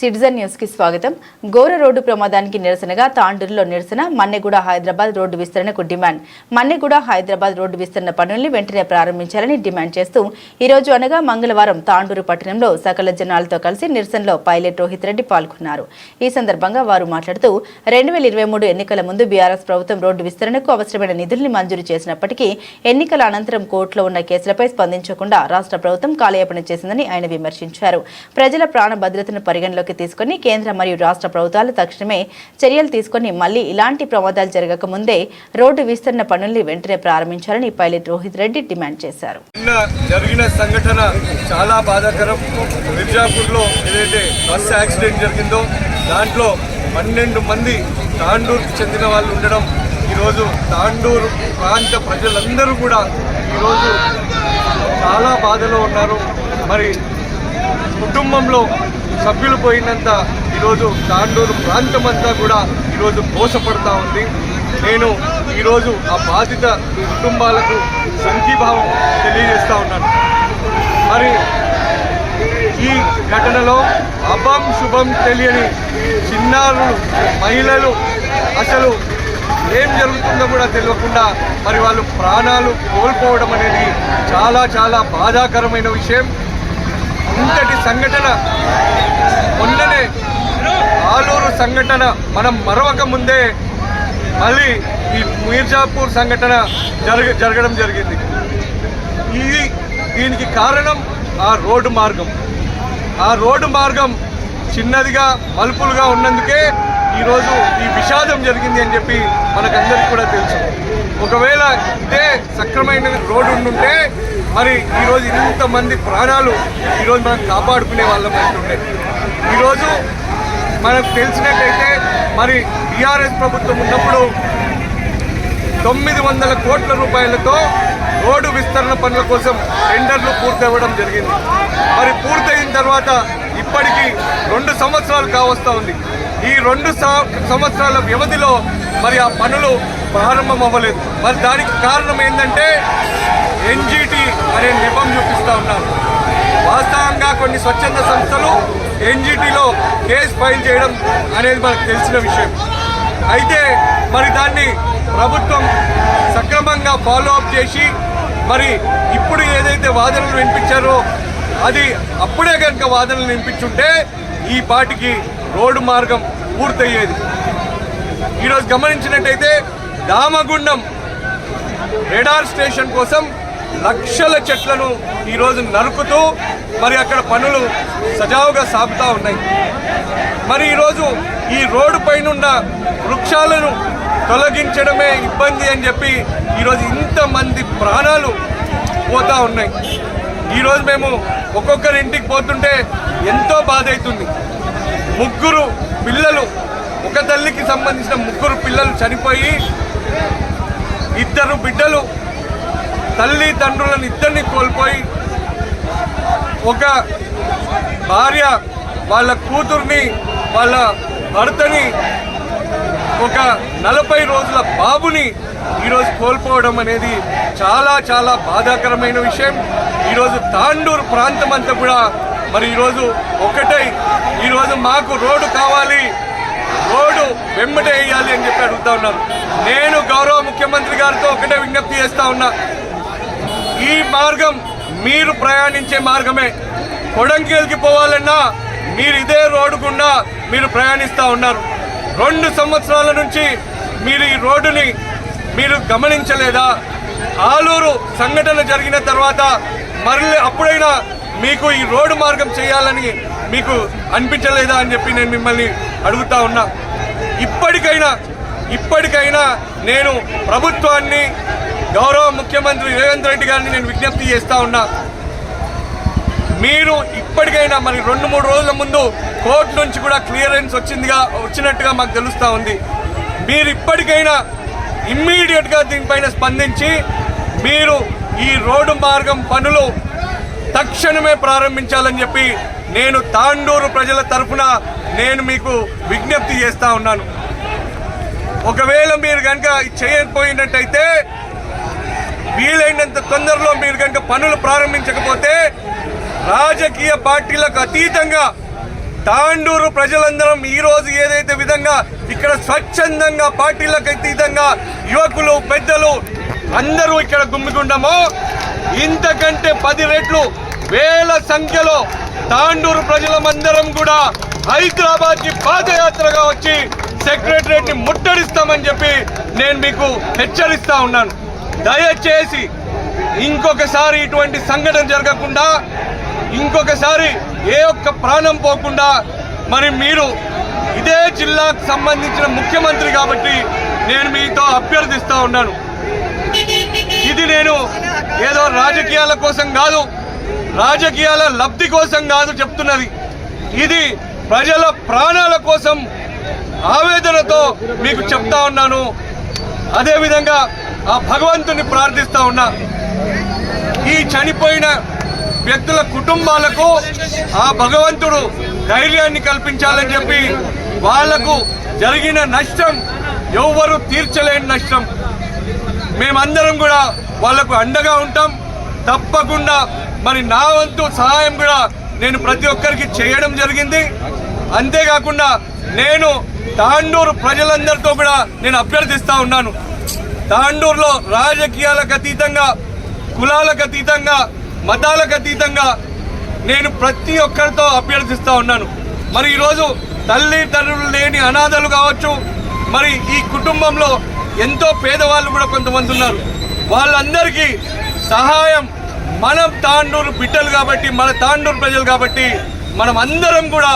Citizen news కి స్వాగతం. గోర రోడ్డు ప్రమాదానికి నిరసనగా తాండూరులో నిరసన. మన్నెగూడ హైదరాబాద్ రోడ్డు విస్తరణకు డిమాండ్. మన్నెగూడ హైదరాబాద్ రోడ్డు విస్తరణ పనుల్ని వెంటనే ప్రారంభించాలని డిమాండ్ చేస్తూ ఈ రోజు అనగా మంగళవారం తాండూరు పట్టణంలో సకల జనాలతో కలిసి నిరసనలో పైలట్ రోహిత్ రెడ్డి పాల్గొన్నారు. ఈ సందర్భంగా వారు మాట్లాడుతూ 2023 ఎన్నికల ముందు బీఆర్ఎస్ ప్రభుత్వం రోడ్డు విస్తరణకు అవసరమైన నిధుల్ని మంజూరు చేసినప్పటికీ ఎన్నికల అనంతరం కోర్టులో ఉన్న కేసులపై స్పందించకుండా రాష్ట్ర ప్రభుత్వం కాలయాపన చేసిందని ఆయన విమర్శించారు. ప్రజల ప్రాణ భద్రతను పరిగణలోకి తీసుకుని కేంద్ర మరియు రాష్ట్ర ప్రభుత్వాలు తక్షణమే చర్యలు తీసుకుని మళ్లీ ఇలాంటి ప్రమాదాలు జరగక ముందే రోడ్డు విస్తరణ పనుల్ని వెంటనే ప్రారంభించాలని పైలట్ రోహిత్ రెడ్డి డిమాండ్ చేశారు. జరిగిన సంఘటన చాలా బాధాకరం. మిర్జాపూర్లో ఏదైతే బస్సు యాక్సిడెంట్ జరిగిందో దాంట్లో 12 మంది తాండూరుకు చెందిన వాళ్ళు ఉండడం ఈరోజు తాండూరు ప్రాంత ప్రజలందరూ కూడా ఈరోజు చాలా బాధలో ఉన్నారు. మరి కుటుంబంలో సభ్యులు పోయినంత ఈరోజు తాండూరు ప్రాంతం అంతా కూడా ఈరోజు మోసపడతా ఉంది. నేను ఈరోజు ఆ బాధిత కుటుంబాలకు సంఘీభావం తెలియజేస్తూ ఉన్నాను. మరి ఈ ఘటనలో అభం శుభం తెలియని చిన్నారులు, మహిళలు అసలు ఏం జరుగుతుందో కూడా తెలియకుండా మరి వాళ్ళు ప్రాణాలు కోల్పోవడం అనేది చాలా చాలా బాధాకరమైన విషయం. ఇంతటి సంఘటన మొన్ననే ఆలూరు సంఘటన మనం మరవక ముందే మళ్ళీ ఈ మీర్జాపూర్ సంఘటన జరగడం జరిగింది. దీనికి కారణం ఆ రోడ్డు మార్గం చిన్నదిగా మలుపులుగా ఉన్నందుకే ఈరోజు ఈ విషాదం జరిగింది అని చెప్పి మనకందరికీ కూడా తెలుసు. ఒకవేళ ఇదే సక్రమైన రోడ్డు ఉంటే మరి ఈరోజు ఇంతమంది ప్రాణాలు ఈరోజు మనం కాపాడుకునే వాళ్ళం అంటుండే. ఈరోజు మనకు తెలిసినట్టయితే మరి టీఆర్ఎస్ ప్రభుత్వం ఉన్నప్పుడు 900 కోట్ల రూపాయలతో రోడ్డు విస్తరణ పనుల కోసం టెండర్లు పూర్తవ్వడం జరిగింది. మరి పూర్తయిన తర్వాత ఇప్పటికీ 2 సంవత్సరాలు కావస్తా ఉంది. ఈ 2 సంవత్సరాల వ్యవధిలో మరి ఆ పనులు ప్రారంభం అవ్వలేదు. మరి దానికి కారణం ఏంటంటే ఎన్జిటి అనే నిపం చూపిస్తూ ఉన్నారు. వాస్తవంగా కొన్ని స్వచ్ఛంద సంస్థలు ఎన్జిటిలో కేసు ఫైల్ చేయడం అనేది మనకు తెలిసిన విషయం. అయితే మరి దాన్ని ప్రభుత్వం సక్రమంగా ఫాలో అప్ చేసి మరి ఇప్పుడు ఏదైతే వాదనలు వినిపించారో అది అప్పుడే కనుక వాదనలు వినిపించుంటే ఈ పాటికి రోడ్డు మార్గం పూర్తయ్యేది. ఈరోజు గమనించినట్టయితే దామగుండం రేడార్ స్టేషన్ కోసం లక్షల చెట్లను ఈరోజు నరుకుతూ మరి అక్కడ పనులు సజావుగా సాగుతూ ఉన్నాయి. మరి ఈరోజు ఈ రోడ్డు పైన వృక్షాలను తొలగించడమే ఇబ్బంది అని చెప్పి ఈరోజు ఇంతమంది ప్రాణాలు పోతూ ఉన్నాయి. ఈరోజు మేము ఒక్కొక్కరి ఇంటికి పోతుంటే ఎంతో బాధ అవుతుంది. 3 పిల్లలు, ఒక తల్లికి సంబంధించిన 3 పిల్లలు చనిపోయి 2 బిడ్డలు తల్లి తండ్రులను ఇద్దరిని కోల్పోయి ఒక భార్య వాళ్ళ కూతుర్ని, వాళ్ళ భర్తని, ఒక 40 రోజుల బాబుని ఈరోజు కోల్పోవడం అనేది చాలా చాలా బాధాకరమైన విషయం. ఈరోజు తాండూరు ప్రాంతం అంతా కూడా మరి ఈరోజు ఒకటై ఈరోజు మాకు రోడ్డు కావాలి, రోడ్డు వెంబడే వేయాలి అని చెప్పి అడుగుతా ఉన్నారు. నేను గౌరవ ముఖ్యమంత్రి గారితో ఒకటే విజ్ఞప్తి చేస్తా ఉన్నా, ఈ మార్గం మీరు ప్రయాణించే మార్గమే. కొడంగల్కి పోవాలన్నా మీరు ఇదే రోడ్డు గుండా మీరు ప్రయాణిస్తూ ఉన్నారు. 2 సంవత్సరాల నుంచి మీరు ఈ రోడ్డుని మీరు గమనించలేదా? ఆలూరు సంఘటన జరిగిన తర్వాత మళ్ళీ అప్పుడైనా మీకు ఈ రోడ్డు మార్గం చేయాలని మీకు అనిపించలేదా అని చెప్పి నేను మిమ్మల్ని అడుగుతా ఉన్నా. ఇప్పటికైనా నేను ప్రభుత్వాన్ని, గౌరవ ముఖ్యమంత్రి రేవంత్ రెడ్డి గారిని నేను విజ్ఞప్తి చేస్తా ఉన్నా, మీరు ఇప్పటికైనా మరి 2-3 రోజుల ముందు కోర్టు నుంచి కూడా క్లియరెన్స్ వచ్చినట్టుగా మాకు తెలుస్తూ ఉంది. మీరు ఇప్పటికైనా ఇమ్మీడియట్గా దీనిపైన స్పందించి మీరు ఈ రోడ్డు మార్గం పనులు తక్షణమే ప్రారంభించాలని చెప్పి నేను తాండూరు ప్రజల తరఫున నేను మీకు విజ్ఞప్తి చేస్తా ఉన్నాను. ఒకవేళ మీరు కనుక చేయకపోయినట్టయితే వీలైనంత తొందరలో మీరు కనుక పనులు ప్రారంభించకపోతే రాజకీయ పార్టీలకు అతీతంగా తాండూరు ప్రజలందరం ఈ రోజు ఏదైతే విధంగా ఇక్కడ స్వచ్ఛందంగా పార్టీలకు అతీతంగా యువకులు పెద్దలు అందరూ ఇక్కడ గుమ్మిగుండమో ఇంతకంటే 10 రెట్లు వేల సంఖ్యలో తాండూరు ప్రజలమందరం కూడా హైదరాబాద్ కి పాదయాత్రగా వచ్చి సెక్రటరియట్ ని ముట్టడిస్తామని చెప్పి నేను మీకు హెచ్చరిస్తా ఉన్నాను. దయచేసి ఇంకొకసారి ఇటువంటి సంఘటన జరగకుండా, ఇంకొకసారి ఏ ఒక్క ప్రాణం పోకుండా మరి మీరు ఇదే జిల్లాకు సంబంధించిన ముఖ్యమంత్రి కాబట్టి నేను మీతో అభ్యర్థిస్తా ఉన్నాను. ఇది నేను ఏదో రాజకీయాల కోసం కాదు, రాజకీయాల లబ్ధి కోసం కాదు చెప్తున్నది. ఇది ప్రజల ప్రాణాల కోసం ఆవేదనతో మీకు చెప్తా ఉన్నాను. అదేవిధంగా ఆ భగవంతుని ప్రార్థిస్తా ఉన్నా, ఈ చనిపోయిన వ్యక్తుల కుటుంబాలకు ఆ భగవంతుడు ధైర్యాన్ని కల్పించాలని చెప్పి వాళ్లకు జరిగిన నష్టం ఎవ్వరూ తీర్చలేని నష్టం. మేమందరం కూడా వాళ్లకు అండగా ఉంటాం. తప్పకుండా మరి నా వంతు సహాయం కూడా నేను ప్రతి ఒక్కరికి చేయడం జరిగింది. అంతేకాకుండా నేను తాండూరు ప్రజలందరితో కూడా నేను అభ్యర్థిస్తా ఉన్నాను. తాండూరులో రాజకీయాలకు అతీతంగా, కులాలకు అతీతంగా, మతాలకు అతీతంగా నేను ప్రతి ఒక్కరితో అభ్యర్థిస్తా ఉన్నాను. మరి ఈరోజు తల్లిదండ్రులు లేని అనాథలు కావచ్చు, మరి ఈ కుటుంబంలో ఎంతో పేదవాళ్ళు కూడా కొంతమంది ఉన్నారు. వాళ్ళందరికీ సహాయం మనం తాండూరు బిడ్డలు కాబట్టి, మన తాండూరు ప్రజలు కాబట్టి మనం అందరం కూడా